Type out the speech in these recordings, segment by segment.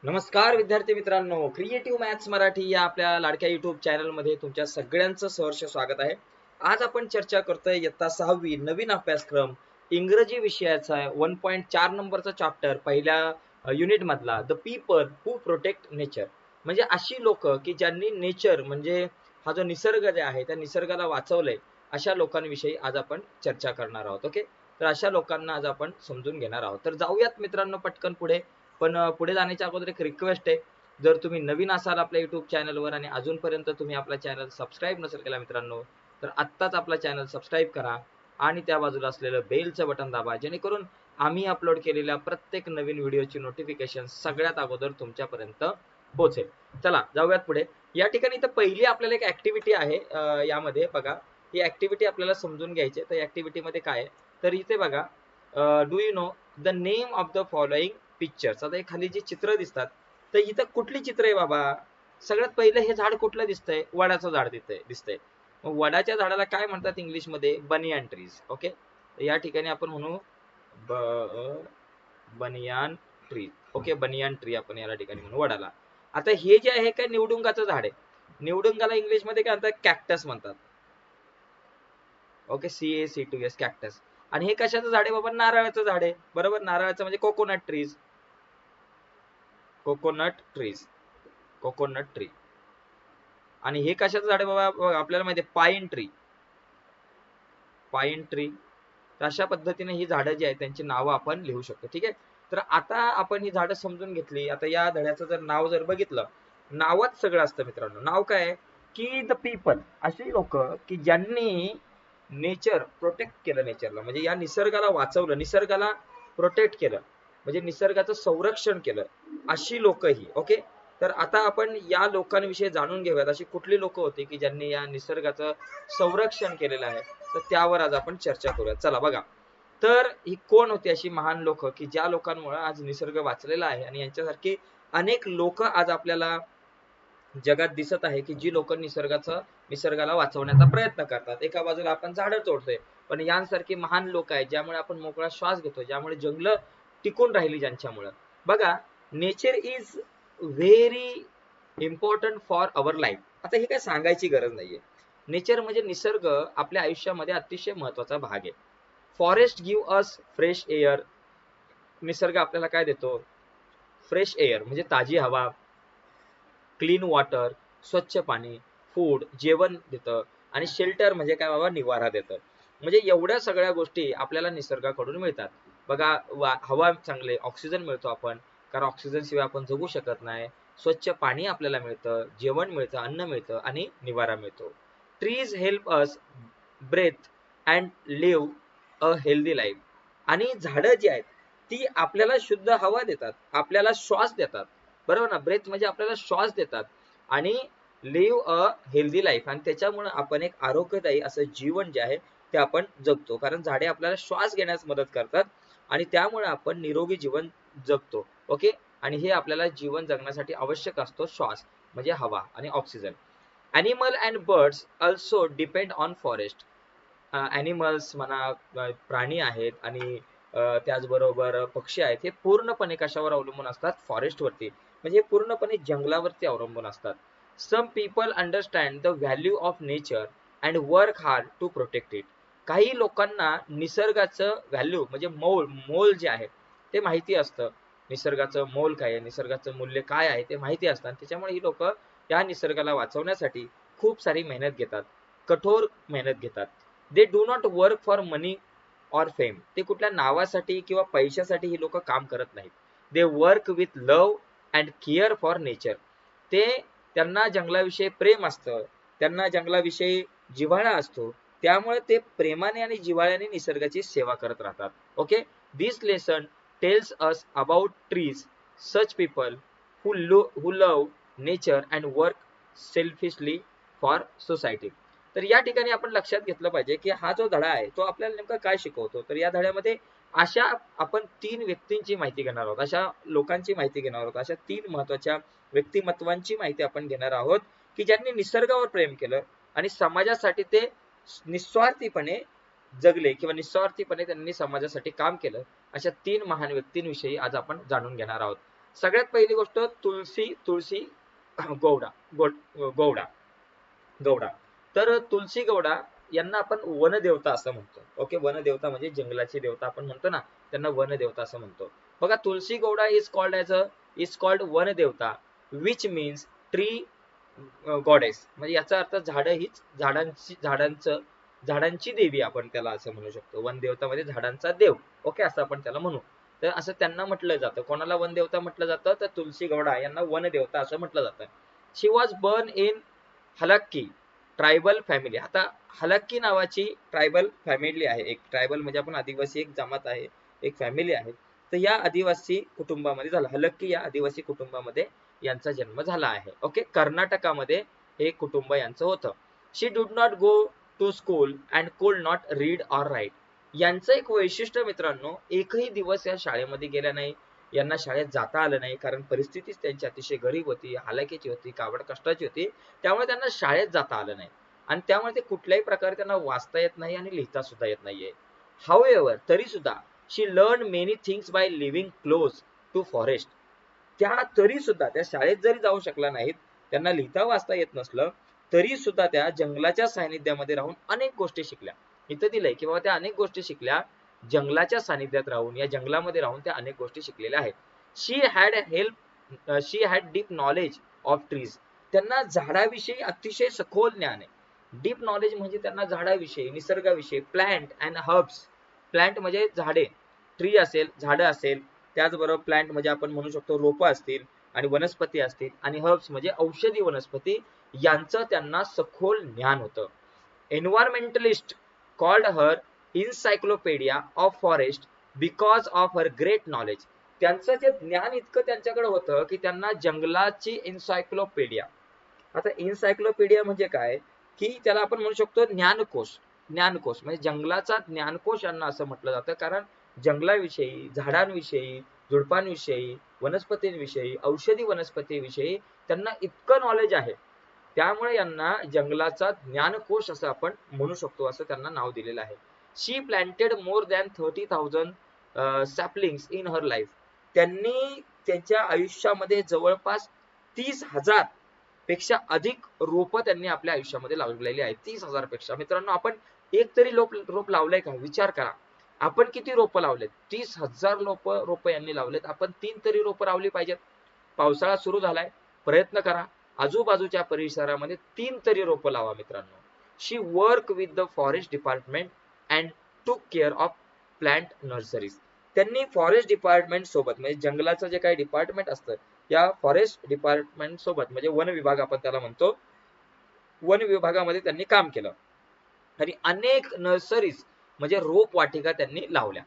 नमस्कार विद्यार्थी मित्रांनो, क्रिएटिव्ह मॅथ्स मराठी या आपल्या लाडक्या युट्यूब चॅनलमध्ये तुमच्या सगळ्यांचं सहर्ष स्वागत आहे. आज आपण चर्चा करतोय इयत्ता 6वी नवीन अभ्यासक्रम इंग्रजी विषयाचा 1.4 नंबरचा चॅप्टर पहिल्या युनिट मधला the people who protect nature. म्हणजे अशी लोक की ज्यांनी नेचर म्हणजे हा जो निसर्ग जे आहे त्या निसर्गाला वाचवलंय, अशा लोकांविषयी आज आपण चर्चा करणार आहोत. ओके, तर अशा लोकांना आज आपण समजून घेणार आहोत. तर जाऊयात मित्रांनो पटकन पुढे. पण पुढे जाण्याच्या अगोदर एक रिक्वेस्ट आहे, जर तुम्ही नवीन असाल आपल्या युट्यूब चॅनलवर आणि अजूनपर्यंत तुम्ही आपला चॅनल सबस्क्राईब नसेल केला मित्रांनो, तर आत्ताच आपला चॅनल सबस्क्राईब करा आणि त्या बाजूला असलेलं बेलचं बटन दाबा, जेणेकरून आम्ही अपलोड केलेल्या प्रत्येक नवीन व्हिडिओची नोटिफिकेशन सगळ्यात अगोदर तुमच्यापर्यंत पोहोचेल. चला जाऊयात पुढे. या ठिकाणी तर पहिली आपल्याला एक ऍक्टिव्हिटी आहे, यामध्ये बघा ही ऍक्टिव्हिटी आपल्याला समजून घ्यायची आहे. तर ऍक्टिव्हिटी मध्ये काय आहे, तर इथे बघा, do you know the name of the following pictures. आता खाली जी चित्र दिसतात, तर इथं कुठली चित्र आहे बाबा? सगळ्यात पहिलं हे झाड कुठलं दिसतंय? वडाचं झाड दिसतंय. मग वडाच्या झाडाला काय म्हणतात इंग्लिश मध्ये? बनियान ट्रीज. ओके, या ठिकाणी आपण म्हणू banyan tree. Okay, banyan tree आपण या ठिकाणी म्हणू वडाला. आता हे जे आहे काय निवडुंगाचं झाड आहे. निवडुंगाला इंग्लिश मध्ये काय म्हणतात? कॅक्टस म्हणतात. Okay, CACTUS cactus. आणि हे कशाचं झाड आहे बाबा? नारळाचं झाड आहे. बरोबर, नारळाचं म्हणजे coconut trees. Coconut trees, coconut tree. आणि हे कशाचं झाड आहे बाबा? आपल्याला माहिती आहे पाईन ट्री, पाईन ट्री. अशा पद्धतीने ही झाडं जी आहेत त्यांची नावं आपण लिहू शकतो. ठीक आहे, तर आता आपण ही झाडं समजून घेतली. आता या धड्याचं जर नाव जर बघितलं, नावात सगळं असतं मित्रांनो. नाव काय आहे की द पीपल, अशी लोक की ज्यांनी नेचर प्रोटेक्ट केलं, नेचरला म्हणजे या निसर्गाला वाचवलं, निसर्गाला प्रोटेक्ट केलं, म्हणजे निसर्गाचं संरक्षण केलं, अशी लोक ही. ओके, तर आता आपण या लोकांविषयी जाणून घेऊयात. अशी कुठली लोक होती की ज्यांनी या निसर्गाचं संरक्षण केलेलं आहे, तर त्यावर आज आपण चर्चा करूया. चला बघा, तर ही कोण होती अशी महान लोक की ज्या लोकांमुळे आज निसर्ग वाचलेला आहे, आणि यांच्यासारखी अनेक लोक आज आपल्याला जगात दिसत आहे की जी लोक निसर्गाला वाचवण्याचा प्रयत्न करतात. एका बाजूला आपण झाडं तोडतोय, पण यांसारखी महान लोक आहेत ज्यामुळे आपण मोकळा श्वास घेतो, ज्यामुळे जंगल टिकून राहिली ज्यांच्यामुळे. बघा, nature is very important for our life. आता हे काय सांगायची गरज नाहीये. नेचर म्हणजे निसर्ग आपल्या आयुष्यामध्ये अतिशय महत्वाचा भाग आहे. Forest give us fresh air. निसर्ग आपल्याला काय देतो? फ्रेश एअर म्हणजे ताजी हवा, क्लीन वॉटर, स्वच्छ पाणी, फूड जेवण देतं, आणि शेल्टर म्हणजे काय बाबा? निवारा देतं. म्हणजे एवढ्या सगळ्या गोष्टी आपल्याला निसर्गाकडून मिळतात. बघा, हवा चांगले, ऑक्सिजन मिळतो आपण, कारण ऑक्सिजन शिवाय आपण जगू शकत नाही. स्वच्छ पाणी आपल्याला मिळतं, जेवण मिळतं, अन्न मिळतं आणि निवारा मिळतो. Trees help us breathe and live a healthy life. आणि झाडं जी आहेत ती आपल्याला शुद्ध हवा देतात, आपल्याला श्वास देतात. बरोबर ना? ब्रेथ म्हणजे आपल्याला श्वास देतात, आणि लिव्ह अ हेल्दी लाईफ, आणि त्याच्यामुळे आपण एक आरोग्यदायी असं जीवन जे आहे ते आपण जगतो. कारण झाडे आपल्याला श्वास घेण्यास मदत करतात, आणि त्यामुळे आपण निरोगी जीवन जगतो. ओके, आणि हे आपल्याला जीवन जगण्यासाठी आवश्यक असतो श्वास म्हणजे हवा आणि oxygen. Animal and birds also depend on forest. Animals म्हणा, प्राणी आहेत, आणि त्याचबरोबर पक्षी आहेत, हे पूर्णपणे कशावर अवलंबून असतात? फॉरेस्टवरती, म्हणजे पूर्णपणे जंगलावरती अवलंबून असतात. Some people understand the value of nature and work hard to protect it. काही लोकांना निसर्गाचं व्हॅल्यू म्हणजे मोल जे आहे ते माहिती असतं. निसर्गाचं मोल काय आहे, निसर्गाचं मूल्य काय आहे ते माहिती असतं, आणि त्याच्यामुळे ही लोक या निसर्गाला वाचवण्यासाठी खूप सारी मेहनत घेतात, कठोर मेहनत घेतात. They do not work for money or fame. ते कुठल्या नावासाठी किंवा पैशासाठी ही लोक काम करत नाहीत. They work with love and care for nature. ते, त्यांना जंगलाविषयी प्रेम असतं, त्यांना जंगलाविषयी जिव्हाळा असतो, त्यामुळे ते प्रेमाने आणि जिव्हाळ्याने निसर्गाची सेवा करत राहतात. Okay, this lesson tells us about trees, such people who love nature and work selfishly for society. तर या ठिकाणी आपण लक्षात घेतलं पाहिजे की हा जो धडा आहे तो आपल्याला नेमका काय शिकवतो. तर या धड्यामध्ये अशा आपण 3 व्यक्तींची माहिती घेणार आहोत, अशा लोकांची माहिती घेणार आहोत, अशा 3 महत्वाच्या व्यक्तिमत्वांची माहिती आपण घेणार आहोत की ज्यांनी निसर्गावर प्रेम केलं आणि समाजासाठी ते निस्वार्थीपणे जगले, किंवा निस्वार्थीपणे त्यांनी समाजासाठी काम केलं. अशा 3 महान व्यक्तींविषयी आज आपण जाणून घेणार आहोत. सगळ्यात पहिली गोष्ट तुळशी गौडा गौडा गौडा. तर तुलसी गौडा यांना आपण वनदेवता असं म्हणतो. ओके, वनदेवता म्हणजे जंगलाची देवता आपण म्हणतो ना, त्यांना वनदेवता असं म्हणतो. बघा, तुलसी गौडा इज कॉल्ड वनदेवता विच मीन्स ट्री गॉडेस. म्हणजे याचा अर्थ झाडं हीच झाडांची देवी आपण त्याला असं म्हणू शकतो. वनदेवता म्हणजे झाडांचा देव. ओके, असं आपण त्याला म्हणू. तर असं त्यांना म्हटलं जातं. कोणाला वनदेवता म्हटलं जातं, तर तुलसी गौडा यांना वनदेवता असं म्हटलं जातं. She was born in Halakki tribal family. आता हलक्की नावाची ट्रायबल फॅमिली आहे. एक ट्रायबल म्हणजे आपण आदिवासी एक जमात आहे, एक फॅमिली आहे. तर या आदिवासी कुटुंबामध्ये झाला, हलक्की या आदिवासी कुटुंबामध्ये यांचा जन्म झाला आहे. ओके, कर्नाटकामध्ये हे कुटुंब यांचं होतं. She did not go to school and could not read or write. यांचं एक वैशिष्ट्य मित्रांनो, एकही दिवस या शाळेमध्ये गेल्या नाही. यांना शाळेत जाता आलं नाही, कारण परिस्थितीच त्यांची अतिशय गरीब होती, हालाकीची होती, काबड कष्टाची होती. त्यामुळे त्यांना शाळेत जाता आलं नाही आणि त्यामुळे ते कुठल्याही प्रकारे त्यांना वाचता येत नाही आणि लिहिता सुद्धा येत नाहीये. हाऊएव्हर, तरी सुद्धा she learn many things by living close to forest. त्या तरी सुद्धा त्या शाळेत जरी जाऊ शकल्या नाहीत, त्यांना लिहिता वाचता येत नसलं, तरी सुद्धा त्या जंगलाच्या सानिध्यामध्ये राहून अनेक गोष्टी शिकल्या. इथं दिलंय की बाबा त्या अनेक गोष्टी शिकल्या. जंगलाच्या सानिध्यात राहून, या जंगलामध्ये राहून त्या अनेक गोष्टी शिकलेल्या आहेत. She had deep knowledge of trees. त्यांना झाडाविषयी अतिशय सखोल ज्ञान आहे. डीप नॉलेज म्हणजे त्यांना झाडाविषयी, निसर्गाविषयी, प्लांट अँड हर्ब्स. प्लांट म्हणजे झाडे, ट्री असेल, झाडं असेल. त्याचबरोबर प्लांट म्हणजे आपण म्हणू शकतो रोपं असतील आणि वनस्पती असतील, आणि हर्ब्स म्हणजे औषधी वनस्पती. यांचं त्यांना सखोल ज्ञान होतं. Environmentalist called her encyclopaedia of forest because of her great knowledge. त्यांचं जे ज्ञान इतकं त्यांच्याकडे होतं की त्यांना जंगलाची इन्सायक्लोपीडिया. आता इन्सायक्लोपीडिया म्हणजे काय, की त्याला आपण म्हणू शकतो ज्ञानकोश. ज्ञानकोश म्हणजे जंगलाचा ज्ञानकोश यांना असं म्हटलं जातं, कारण जंगलाविषयी, झाडांविषयी, झुडपांविषयी, वनस्पतींविषयी, औषधी वनस्पतीविषयी त्यांना इतकं नॉलेज आहे. त्यामुळे यांना जंगलाचा ज्ञानकोश असं आपण म्हणू शकतो, असं त्यांना नाव दिलेलं आहे. She planted more than 30,000 saplings in her life. त्यांनी त्यांच्या आयुष्यामध्ये जवळपास 30,000 पेक्षा अधिक रोप त्यांनी आपल्या आयुष्यामध्ये लावलेली आहेत. 30,000 पेक्षा. मित्रांनो, आपण एक तरी रोप लावलंय का? विचार करा. आपण किती रोप लावलेत? 30,000 रोप यांनी लावलेत. आपण 3 तरी रोप लावली पाहिजेत. पावसाळा सुरू झालाय, प्रयत्न करा, आजूबाजूच्या परिसरामध्ये 3 तरी रोप लावा मित्रांनो. She work with the forest department and took care of plant nurseries. त्यांनी फॉरेस्ट डिपार्टमेंट सोबत, म्हणजे जंगलाचं जे काही डिपार्टमेंट असतं, या फॉरेस्ट डिपार्टमेंट सोबत, म्हणजे वन विभाग आपण त्याला म्हणतो, वन विभागामध्ये त्यांनी काम केलं आणि अनेक नर्सरीज म्हणजे रोप वाटिका त्यांनी लावल्या.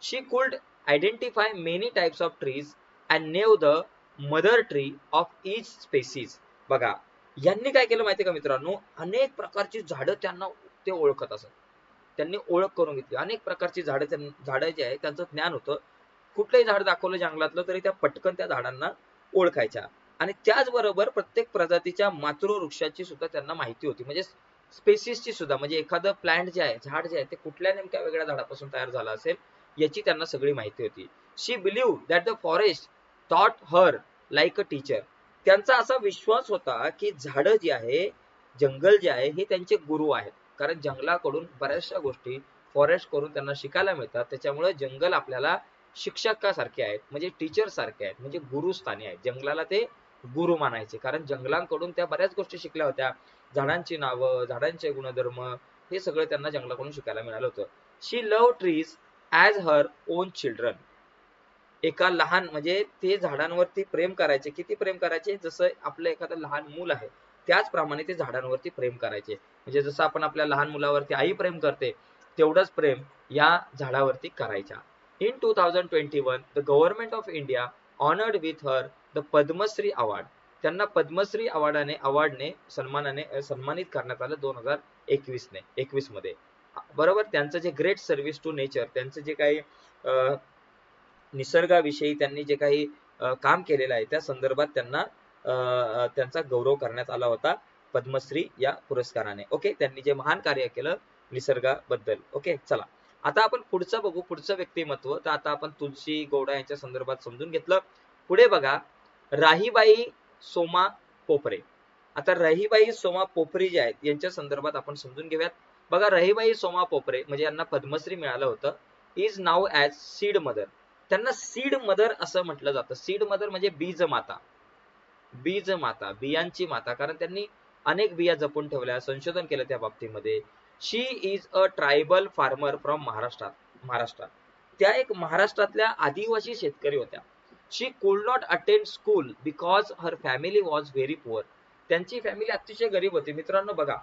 शी कुड identify many types of trees and naive the mother tree of each species. बघा, यांनी काय केलं माहितीये का मित्रांनो, अनेक प्रकारची झाडं त्यांना ते ओळखत असत. त्यांनी ओळख करून घेतली. अनेक प्रकारची झाडं जे आहे त्यांचं ज्ञान होतं. कुठलंही झाड दाखवलं जंगलातलं तरी त्या पटकन त्या झाडांना ओळखायच्या. आणि त्याचबरोबर प्रत्येक प्रजातीच्या मातृवृक्षाची सुद्धा त्यांना माहिती होती, म्हणजे स्पेसिसची सुद्धा. म्हणजे एखादं प्लांट जे आहे, झाड जे आहे, ते कुठल्या नेमक्या वेगळ्या झाडापासून तयार झालं असेल याची त्यांना सगळी माहिती होती. She believe that the forest taught her like a teacher. त्यांचा असा विश्वास होता की झाडं जी आहे, जंगल जे आहे, हे त्यांचे गुरु आहेत. कारण जंगलाकडून बऱ्याचशा गोष्टी फॉरेस्ट करून त्यांना शिकायला मिळतात. त्याच्यामुळे जंगल आपल्याला शिक्षकासारखे आहेत, म्हणजे टीचर सारखे आहेत, म्हणजे गुरुस्थानी आहेत. जंगलाला ते गुरु मानायचे, कारण जंगलांकडून त्या बऱ्याच गोष्टी शिकल्या होत्या. झाडांची नावं, झाडांचे गुणधर्म, हे सगळं त्यांना जंगलाकडून शिकायला मिळालं होतं. She love trees as her own children. एका लहान, म्हणजे ते झाडांवरती प्रेम करायचे. किती प्रेम करायचे? जसं आपलं एखादं लहान मूल आहे त्याचप्रमाणे ते झाडांवरती प्रेम करायचे. म्हणजे जसं आपण आपल्या लहान मुलावरती आई प्रेम करते, तेवढंच प्रेम या झाडावरती करायच्या. In 2021 the government of India honoured with her the Padma Shri award. त्यांना पद्मश्री अवॉर्डने सन्मानित करण्यात आलं 2021 मध्ये. बरोबर. त्यांचं जे ग्रेट सर्व्हिस टू नेचर, त्यांचं जे काही निसर्गाविषयी त्यांनी जे काही काम केलेलं आहे त्या संदर्भात त्यांना त्यांचा गौरव करण्यात आला होता पद्मश्री या पुरस्काराने. ओके, त्यांनी जे महान कार्य केलं निसर्गाबद्दल. ओके, चला आता आपण पुढचं बघू, पुढचं व्यक्तिमत्व. तर आता आपण तुलसी गौडा यांच्या संदर्भात समजून घेतलं. पुढे बघा राहीबाई सोमा पोपरे. आता राहीबाई सोमा पोपरे जे आहेत यांच्या संदर्भात आपण समजून घेऊयात. बघा राहीबाई सोमा पोपरे म्हणजे यांना पद्मश्री मिळालं होतं. Is now as seed mother. त्यांना सीड मदर असं म्हटलं जातं. सीड मदर म्हणजे बीज माता. बीज माता, बियांची माता, कारण त्यांनी अनेक बिया जपून ठेवल्या, संशोधन केलं त्या बाबतीमध्ये. She is a tribal farmer from Maharashtra. त्या एक महाराष्ट्रातल्या आदिवासी शेतकरी होत्या. She could not attend school because her family was very poor. त्यांची फॅमिली अतिशय गरीब होती. मित्रांनो बघा,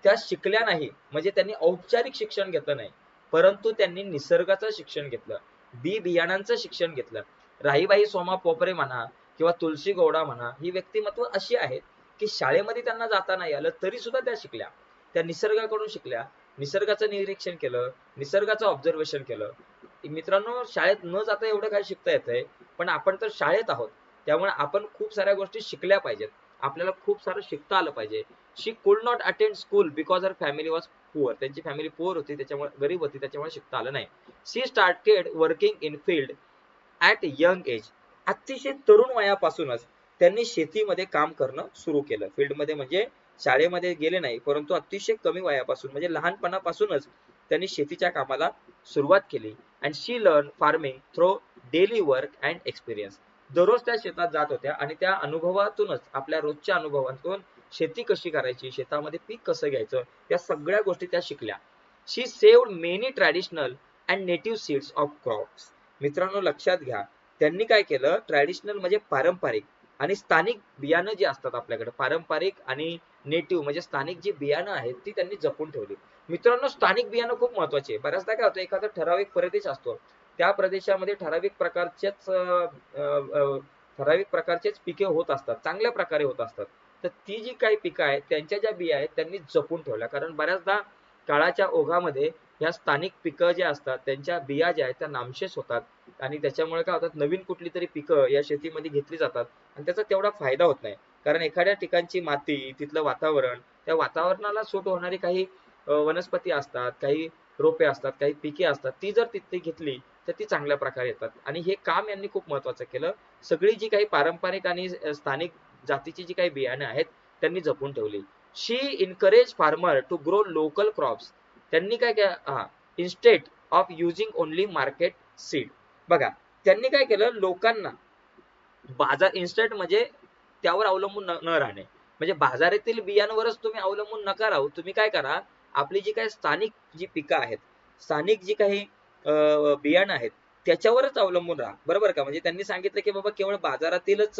त्या शिकल्या नाही म्हणजे त्यांनी औपचारिक शिक्षण घेतलं नाही, परंतु त्यांनी निसर्गाचं शिक्षण घेतलं, बी बियाणांचं शिक्षण घेतलं. राहीबाई सोमा पोपरे म्हणा किंवा तुलसी गौडा म्हणा, ही व्यक्तिमत्व अशी आहेत की शाळेमध्ये त्यांना जाता नाही आलं तरी सुद्धा त्या शिकल्या. त्या निसर्गाकडून शिकल्या, निसर्गाचं निरीक्षण केलं, निसर्गाचं ऑब्झर्वेशन केलं. मित्रांनो शाळेत न जाता एवढं काय शिकता येतंय, पण आपण तर शाळेत आहोत, त्यामुळे आपण खूप साऱ्या गोष्टी शिकल्या पाहिजेत. आपल्याला खूप सारं शिकता आलं पाहिजे. She could not attend school because her family was poor. त्यांची फॅमिली पुअर होती, त्याच्यामुळे गरीब होती, त्याच्यामुळे शिकता आलं नाही. She started working in field at young age. अतिशय तरुण वयापासूनच त्यांनी शेतीमध्ये काम करणं सुरू केलं. फील्डमध्ये म्हणजे शाळेमध्ये गेले नाही, परंतु अतिशय कमी वयापासून म्हणजे लहानपणापासूनच त्यांनी शेतीच्या कामाला सुरुवात केली. And she learn farming through daily work and experience. दररोज त्या शेतात जात होत्या आणि त्या अनुभवातूनच, आपल्या रोजच्या अनुभवातून शेती कशी करायची, शेतामध्ये पीक कसं घ्यायचं, या सगळ्या गोष्टी त्या शिकल्या. She saved many traditional and native seeds of crops. मित्रांनो लक्षात घ्या, त्यांनी काय केलं, ट्रॅडिशनल म्हणजे पारंपरिक आणि स्थानिक बियाणं जे असतात आपल्याकडे, पारंपरिक आणि नेटिव्ह म्हणजे स्थानिक जी बियाणं आहेत ती त्यांनी जपून ठेवली. मित्रांनो स्थानिक बियाणं खूप महत्वाचे आहे. बऱ्याचदा काय होतं, एखादा ठराविक प्रदेश असतो, त्या प्रदेशामध्ये ठराविक प्रकारचेच पिके होत असतात, चांगल्या प्रकारे होत असतात. तर ती जी काही पिकं आहेत त्यांच्या ज्या बिया आहेत त्यांनी जपून ठेवल्या, कारण बऱ्याचदा काळाच्या ओघामध्ये या स्थानिक पिकं जे असतात त्यांच्या बिया ज्या आहेत त्या नामशेष होतात आणि त्याच्यामुळे काय होतात, नवीन कुठली तरी पिकं या शेतीमध्ये घेतली जातात आणि त्याचा तेवढा फायदा होत नाही. कारण एखाद्या ठिकाणची माती, तिथलं वातावरण, त्या वातावरणाला सूट होणारी काही वनस्पती असतात, काही रोपे असतात, काही पिके असतात, ती जर तिथे घेतली तर ती चांगल्या प्रकारे येतात. आणि हे काम यांनी खूप महत्वाचं केलं. सगळी जी काही पारंपरिक आणि स्थानिक जातीची जी काही बियाणे आहेत त्यांनी जपून ठेवली. She encourage farmer to grow local crops. त्यांनी काय केलं, instead of using only market seed. बघा त्यांनी काय केलं, लोकांना बाजार, इन्स्टेंट म्हणजे त्यावर अवलंबून न राहणे, म्हणजे बाजारातील बियांवरच तुम्ही अवलंबून नका राहू. तुम्ही काय करा, आपली जी काही स्थानिक जी पिकं आहेत, स्थानिक जी काही बियाणं आहेत त्याच्यावरच अवलंबून राहा. बरोबर का? म्हणजे त्यांनी सांगितलं की बाबा केवळ बाजारातीलच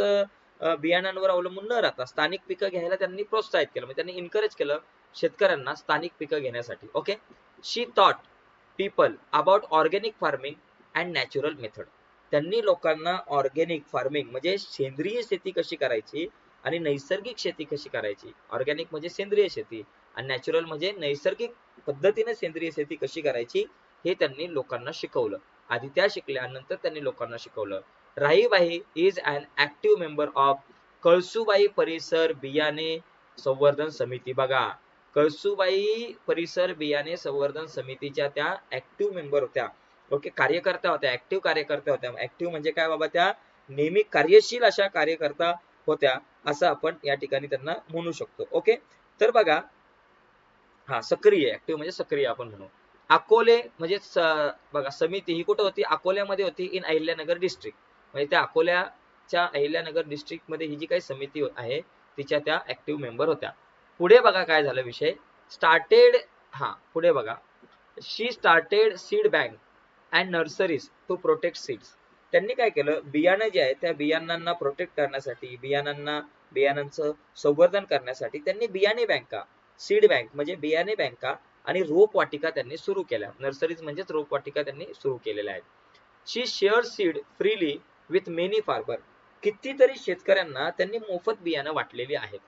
बियाणांवर अवलंबून न राहता स्थानिक पिकं घ्यायला त्यांनी प्रोत्साहित केलं, म्हणजे त्यांनी इन्करेज केलं शेतकऱ्यांना स्थानिक पिकं घेण्यासाठी. Okay. She thought people about organic farming and natural method. त्यांनी लोकांना ऑर्गॅनिक फार्मिंग म्हणजे सेंद्रिय शेती कशी करायची आणि नैसर्गिक शेती कशी करायची. ऑर्गॅनिक म्हणजे सेंद्रिय शेती आणि नॅचरल म्हणजे नैसर्गिक पद्धतीने सेंद्रिय शेती कशी करायची हे त्यांनी लोकांना शिकवलं. आधी त्या शिकल्यानंतर त्यांनी लोकांना शिकवलं. Rahibai is an active member of Kalsubai Parisar Biyane संवर्धन समिती. बघा कळसुबाई परिसर बियाणे संवर्धन समितीच्या त्या ऍक्टिव्ह मेंबर होत्या. ओके, कार्यकर्त्या होत्या, ऍक्टिव्ह कार्यकर्त्या होत्या. ऍक्टिव्ह म्हणजे काय बाबा, त्या नेहमी कार्यशील अशा कार्यकर्ता होत्या असं आपण या ठिकाणी त्यांना म्हणू शकतो. ओके. तर बघा, हा सक्रिय, ऍक्टिव्ह म्हणजे सक्रिय आपण म्हणू. अकोले म्हणजे बघा समिती ही कुठे होती, अकोल्यामध्ये होती, इन अहिल्यानगर डिस्ट्रिक्ट. म्हणजे त्या अकोल्याच्या अहिल्यानगर डिस्ट्रिक्ट मध्ये ही जी काही समिती आहे तिच्या त्या ऍक्टिव्ह मेंबर होत्या. पुढे बघा काय झालं विषय, स्टार्टेड, पुढे बघा, she started seed bank and nurseries to protect seeds. त्यांनी काय केलं, बियाणं जे आहे त्या बियाणांना प्रोटेक्ट करण्यासाठी, बियाणांचं संवर्धन करण्यासाठी त्यांनी बियाणे बँका, सीड बँक म्हणजे बियाणे बँका आणि रोपवाटिका त्यांनी सुरू केल्या. नर्सरीज म्हणजेच रोपवाटिका त्यांनी सुरू केलेल्या आहेत. She share seed freely with many farmer. कितीतरी शेतकऱ्यांना त्यांनी मोफत बियाणं वाटलेली आहेत.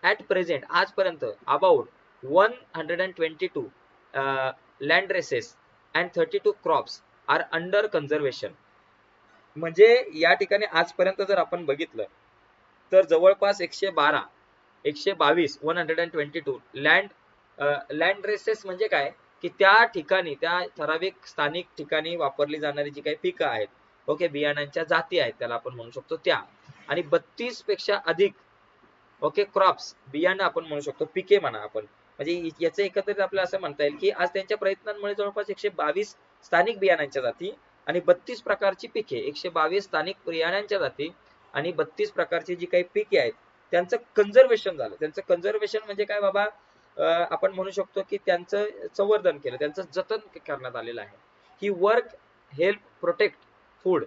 ॲट प्रेझेंट आजपर्यंत about 122 land races and 32 crops are under conservation. म्हणजे या ठिकाणी आजपर्यंत जर आपण बघितलं तर जवळपास 122 लँड रेसेस म्हणजे काय की त्या ठिकाणी, त्या ठराविक स्थानिक ठिकाणी वापरली जाणारी जी काही पिकं आहेत ओके, बियाणांच्या जाती आहेत त्याला आपण म्हणू शकतो त्या, आणि 32 पेक्षा अधिक ओके क्रॉप्स, बियाणं आपण म्हणू शकतो, पिके म्हणा आपण, म्हणजे याचं एकत्रित आपल्याला असं म्हणता येईल की आज त्यांच्या प्रयत्नांमुळे जवळपास 122 स्थानिक बियाणांच्या जाती आणि 32 प्रकारची पिके, 122 स्थानिक बियाणांच्या जाती आणि 32 प्रकारची जी काही पिके आहेत त्यांचं कन्झर्वेशन झालं. त्यांचं कन्झर्वेशन म्हणजे काय बाबा, आपण म्हणू शकतो की त्यांचं संवर्धन केलं, त्यांचं जतन करण्यात आलेलं आहे. ही वर्क हेल्प प्रोटेक्ट फूड,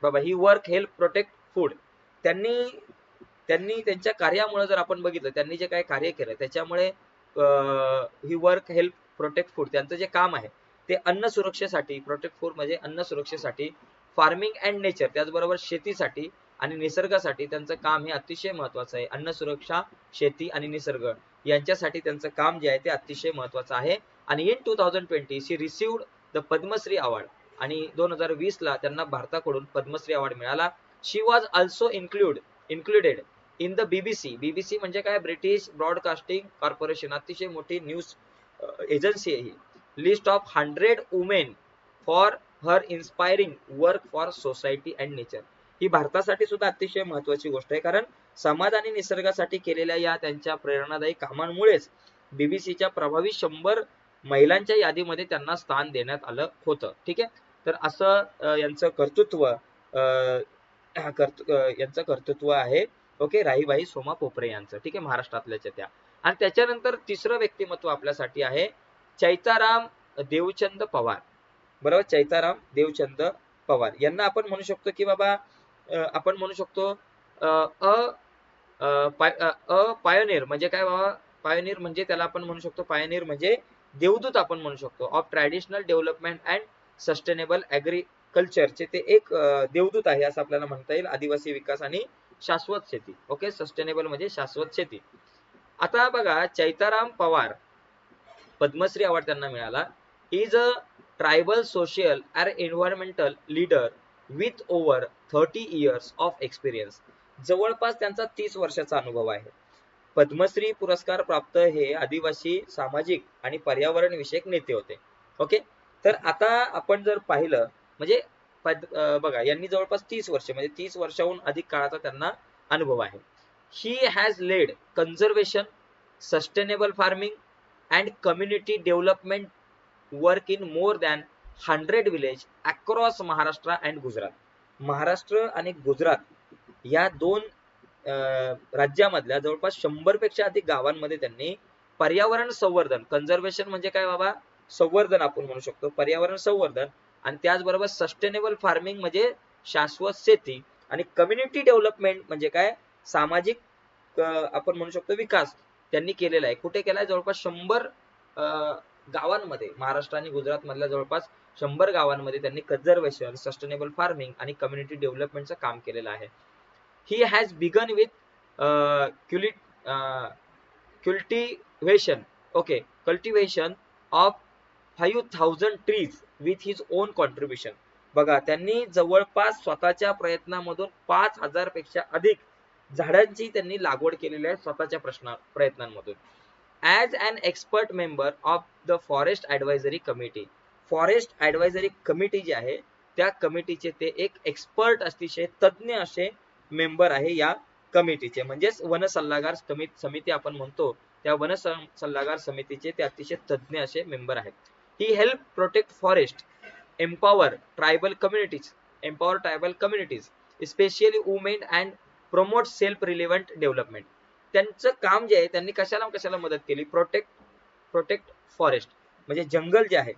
बाबा ही वर्क हेल्प प्रोटेक्ट फूड, त्यांनी त्यांनी त्यांच्या कार्यामुळे जर आपण बघितलं, त्यांनी जे काही कार्य केलं त्याच्यामुळे ही वर्क हेल्प प्रोटेक्ट फूड, त्यांचं जे काम आहे ते अन्न सुरक्षेसाठी, प्रोटेक्ट फूड म्हणजे अन्न सुरक्षेसाठी, फार्मिंग अँड नेचर त्याचबरोबर शेतीसाठी आणि निसर्गासाठी त्यांचं काम हे अतिशय महत्वाचं आहे. अन्न सुरक्षा, शेती आणि निसर्ग यांच्यासाठी त्यांचं काम जे आहे ते अतिशय महत्वाचं आहे. आणि in 2020 she received the Padma Shri award, आणि 2020 ला त्यांना भारताकडून पद्मश्री अवॉर्ड मिळाला. She was also included in the BBC, BBC म्हणजे काय, ब्रिटिश ब्रॉडकास्टिंग कॉर्पोरेशन, अतिशय मोठी न्यूज एजन्सी आहे ही, list of 100 women for her inspiring work for society and nature. ही भारतासाठी सुद्धा अतिशय महत्वाची गोष्ट आहे, कारण समाज आणि निसर्गासाठी केलेल्या या त्यांच्या प्रेरणादायी कामांमुळेच बीबीसीच्या प्रभावी 100 महिलांच्या यादीमध्ये त्यांना स्थान देण्यात आलं होतं. ठीक आहे, तर असं यांचं कर्तृत्व यांचं कर्तृत्व आहे. ओके, राहीबाई सोमा पोपरे यांचं. ठीक आहे, महाराष्ट्रातल्याच्या त्या. आणि त्याच्यानंतर तिसरं व्यक्तिमत्व आपल्यासाठी आहे चैताराम देवचंद पवार. बरोबर, चैताराम देवचंद पवार यांना आपण म्हणू शकतो की बाबा, आपण म्हणू शकतो पायोनियर म्हणजे काय बाबा, पायोनियर म्हणजे त्याला आपण म्हणू शकतो, पायोनियर म्हणजे देवदूत आपण म्हणू शकतो of traditional development and sustainable ऍग्रीकल्चरचे ते एक देवदूत आहे असं आपल्याला म्हणता येईल. आदिवासी विकास आणि शाश्वत शेती. ओके, सस्टेनेबल म्हणजे शाश्वत शेती. आता बघा, चैताराम पवार पद्मश्री अवॉर्ड त्यांना मिळाला. Is a tribal social and environmental leader with over 30 years of experience. जवळपास त्यांचा 30 वर्षाचा अनुभव आहे. पद्मश्री पुरस्कार प्राप्त हे आदिवासी सामाजिक आणि पर्यावरण विषयक नेते होते. ओके, तर आता आपण जर पाहिलं म्हणजे बघा, यांनी जवळपास 30 वर्ष म्हणजे 30 वर्षाहून अधिक काळाचा त्यांना अनुभव आहे. He has led conservation, sustainable farming and community development work in more than 100 village across Maharashtra and Gujarat. Maharashtra आणि गुजरात या दोन राज्यामधल्या जवळपास 100 पेक्षा अधिक गावांमध्ये त्यांनी पर्यावरण संवर्धन, कन्झर्वेशन म्हणजे काय बाबा, संवर्धन आपण म्हणू शकतो, पर्यावरण संवर्धन, आणि त्याचबरोबर सस्टेनेबल फार्मिंग म्हणजे शाश्वत शेती, आणि कम्युनिटी डेव्हलपमेंट म्हणजे काय, सामाजिक आपण म्हणू शकतो विकास त्यांनी केलेला आहे. कुठे केलाय, जवळपास 100 गावांमध्ये, महाराष्ट्र आणि गुजरात मधल्या जवळपास 100 गावांमध्ये त्यांनी कन्झर्वेशन, सस्टेनेबल फार्मिंग आणि कम्युनिटी डेव्हलपमेंटचं काम केलेलं आहे. He has begun with cultivation of 5,000 trees with his own contribution. बघा, त्यांनी जवळपास स्वतःच्या प्रयत्नामधून 5,000 पेक्षा अधिक झाडांची त्यांनी लागवड केलेली आहे स्वतःच्या प्रयत्नांमधून. As an expert member of the forest advisory committee, forest advisory committee जी आहे त्या कमिटीचे ते एक एक्सपर्ट, अतिशय तज्ञ असे मेंबर आहे या कमिटीचे, म्हणजेच वन सल्लागार समिती आपण म्हणतो त्या वन सल्लागार समितीचे ते अतिशय तज्ञ असे मेंबर आहेत. ही help protect forest, empower tribal communities specially women and promote self relevant development. त्यांचं काम जे आहे, त्यांनी कशाला मदत केली, प्रोटेक्ट फॉरेस्ट म्हणजे जंगल जे आहे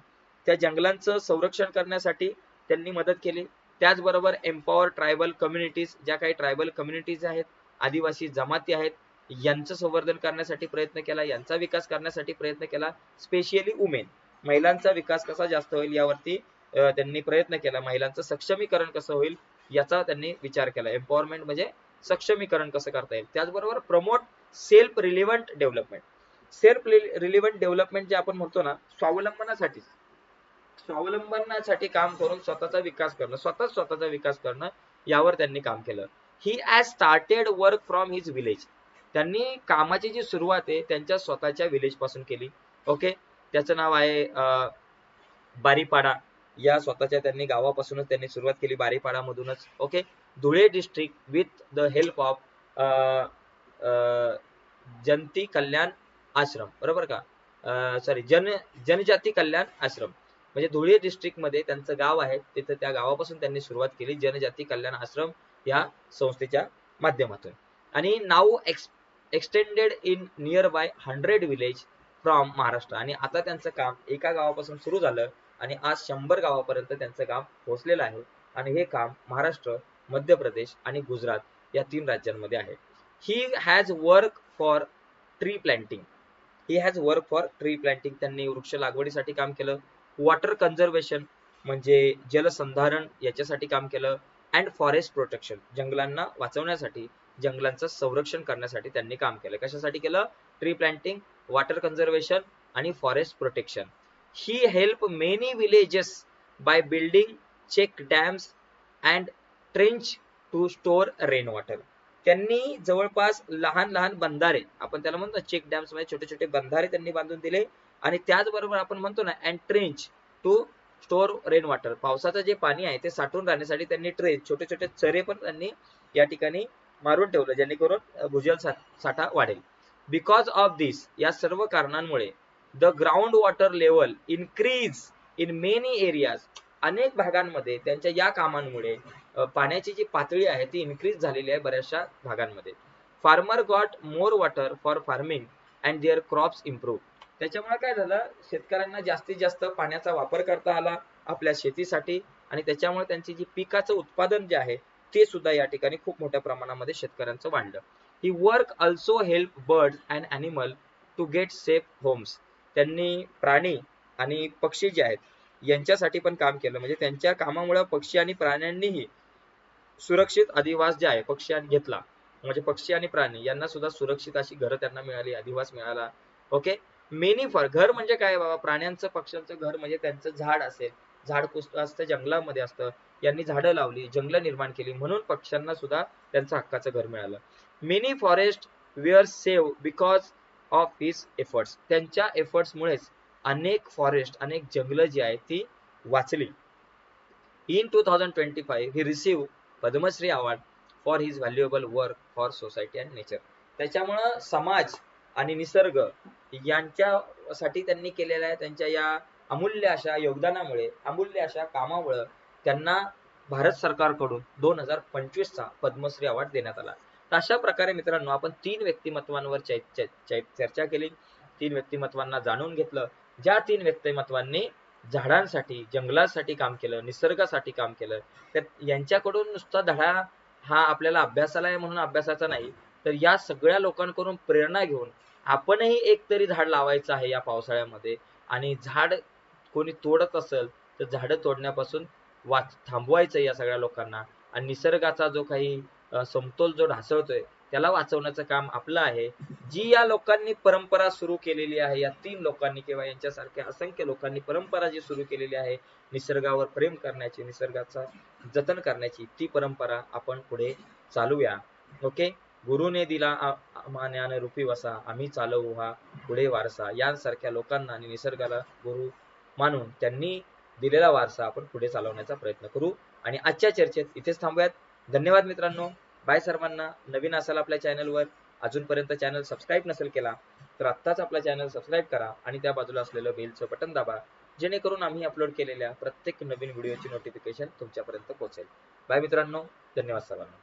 त्या जंगलांचं संरक्षण करण्यासाठी त्यांनी मदत केली. त्याचबरोबर एम्पॉवर ट्रायबल कम्युनिटीज, ज्या काही ट्रायबल कम्युनिटीज आहेत, आदिवासी जमाती आहेत, यांचं संवर्धन करण्यासाठी प्रयत्न केला, यांचा विकास करण्यासाठी प्रयत्न केला. स्पेशली वुमेन, महिलांचा विकास कसा जास्त होईल यावरती त्यांनी प्रयत्न केला. महिलांचं सक्षमीकरण कसं होईल याचा त्यांनी विचार केला. एम्पॉवरमेंट म्हणजे सक्षमीकरण कसं करता येईल. त्याचबरोबर promote self relevant development, self relevant development जे आपण म्हणतो ना, स्वावलंबनासाठी काम करून स्वतःचा विकास करणं यावर त्यांनी काम केलं. He has started work from his village. त्यांनी कामाची जी सुरुवात आहे त्यांच्या स्वतःच्या विलेज पासून केली. ओके, त्याचं नाव आहे बारीपाडा. या स्वतःच्या त्यांनी गावापासूनच त्यांनी सुरुवात केली, बारीपाडा मधूनच. Okay, Dhule district with the help of जनती कल्याण आश्रम, बरोबर का, सॉरी जनजाती कल्याण आश्रम, म्हणजे धुळे डिस्ट्रिक्ट मध्ये त्यांचं गाव आहे, तिथं त्या गावापासून त्यांनी सुरुवात केली जनजाती कल्याण आश्रम या संस्थेच्या माध्यमातून. आणि नाव extended in nearby 100 village from Maharashtra. आणि आता त्यांचं काम एका गावापासून सुरू झालं आणि आज 100 गावापर्यंत त्यांचं काम पोहोचलेलं आहे. आणि हे काम महाराष्ट्र, मध्य प्रदेश आणि गुजरात या 3 राज्यांमध्ये आहे. He has work for tree planting. He has work for tree planting. त्यांनी वृक्ष लागवडीसाठी काम केलं. वॉटर कन्झर्वेशन म्हणजे जलसंधारण याच्यासाठी काम केलं. अँड फॉरेस्ट प्रोटेक्शन, जंगलांना वाचवण्यासाठी, जंगलांचं संरक्षण करण्यासाठी त्यांनी काम केलं. कशासाठी केलं? ट्री प्लांटिंग, वॉटर कन्झर्वेशन आणि forest protection. He help many villages by building check dams and trench to store rain water. त्यांनी जवळपास लहान लहान बंधारे, आपण त्याला म्हणतो चेक डॅम्स मध्ये छोटे छोटे बंधारे त्यांनी बांधून दिले. आणि त्याचबरोबर आपण म्हणतो ना and trench to store rain water, पावसाचं जे पाणी आहे ते साठवून राहण्यासाठी त्यांनी ट्रेंच, छोटे छोटे चरे पण त्यांनी या ठिकाणी मारून ठेवलं, जेणेकरून भूजल साठा वाढेल. बिकॉज ऑफ दिस, या सर्व कारणांमुळे the ground water level increase in many areas, अनेक भागांमध्ये त्यांच्या या कामांमुळे पाण्याची जी पातळी आहे ती इन्क्रीज झालेली आहे बऱ्याचशा भागांमध्ये. Farmer got more water for farming and their crops improve. त्याच्यामुळे काय झालं, शेतकऱ्यांना जास्तीत जास्त पाण्याचा वापर करता आला आपल्या शेतीसाठी, आणि त्याच्यामुळे त्यांची जी पिकाचं उत्पादन जे आहे ते सुद्धा या ठिकाणी खूप मोठ्या प्रमाणामध्ये शेतकऱ्यांचं वाढलं. ही work also help birds and animal to get safe homes. त्यांनी प्राणी आणि पक्षी जे आहेत यांच्यासाठी पण काम केलं, म्हणजे त्यांच्या कामामुळे पक्षी आणि प्राण्यांनीही सुरक्षित अधिवास जे आहे पक्ष्यांनी घेतला, म्हणजे पक्षी आणि प्राणी यांना सुद्धा सुरक्षित अशी घरं त्यांना मिळाली, अधिवास मिळाला. ओके, मेनी फॉर, घर म्हणजे काय बाबा, प्राण्यांचं पक्ष्यांचं घर म्हणजे त्यांचं झाड असेल, झाड कुठं असतं, जंगलामध्ये असतं, यांनी झाडं लावली, जंगलं निर्माण केली, म्हणून पक्ष्यांना सुद्धा त्यांचं हक्काचं घर मिळालं. Many forest were save because of his efforts. त्यांच्या एफर्ट्समुळेच अनेक फॉरेस्ट, अनेक जंगलं जी आहेत ती वाचली. In 2025, he received Padma Shri award for his valuable work for society and nature. त्याच्यामुळं समाज आणि निसर्ग यांच्यासाठी त्यांनी केलेल्या आहे त्यांच्या या अमूल्य अशा योगदानामुळे, अमूल्य अशा कामामुळे त्यांना भारत सरकारकडून 2025चा पद्मश्री अवॉर्ड देण्यात आला. तर अशा प्रकारे मित्रांनो आपण 3 व्यक्तिमत्वांवर चर्चा केली, 3 व्यक्तिमत्वांना जाणून घेतलं, ज्या 3 व्यक्तिमत्वांनी झाडांसाठी, जंगलासाठी काम केलं, निसर्गासाठी काम केलं. तर यांच्याकडून नुसता धडा हा आपल्याला अभ्यासाला आहे म्हणून अभ्यासाचा नाही, तर या सगळ्या लोकांकडून प्रेरणा घेऊन आपणही एक तरी झाड लावायचं आहे या पावसाळ्यामध्ये. आणि झाड कोणी तोडत असेल तर झाडं तोडण्यापासून थांबवायचं या सगळ्या लोकांना. आणि निसर्गाचा जो काही समतोल जो ढासळतोय त्याला वाचवण्याचं काम आपलं आहे. जी या लोकांनी परंपरा सुरू केलेली आहे, या 3 लोकांनी किंवा यांच्यासारख्या असंख्य लोकांनी परंपरा जी सुरू केलेली आहे निसर्गावर प्रेम करण्याची, निसर्गाचा जतन करण्याची, ती परंपरा आपण पुढे चालूया. ओके, गुरुने दिला मान्यान रूपी वसा, आम्ही चालवू हा पुढे वारसा. यांसारख्या लोकांना आणि निसर्गाला गुरु मानून त्यांनी दिलेला वारसा आपण पुढे चालवण्याचा प्रयत्न करू. आणि आजच्या चर्चेत इथेच थांबूयात. धन्यवाद मित्रांनो, बाय सर्वांना. नवीन असाल आपल्या चॅनलवर, अजूनपर्यंत चॅनल सबस्क्राईब नसेल केला तर आत्ताच आपला चॅनल सबस्क्राईब करा आणि त्या बाजूला असलेलं बेलचं बटन दाबा, जेणेकरून आम्ही अपलोड केलेल्या प्रत्येक नवीन व्हिडिओची नोटिफिकेशन तुमच्यापर्यंत पोहोचेल. बाय मित्रांनो, धन्यवाद सर्वांना.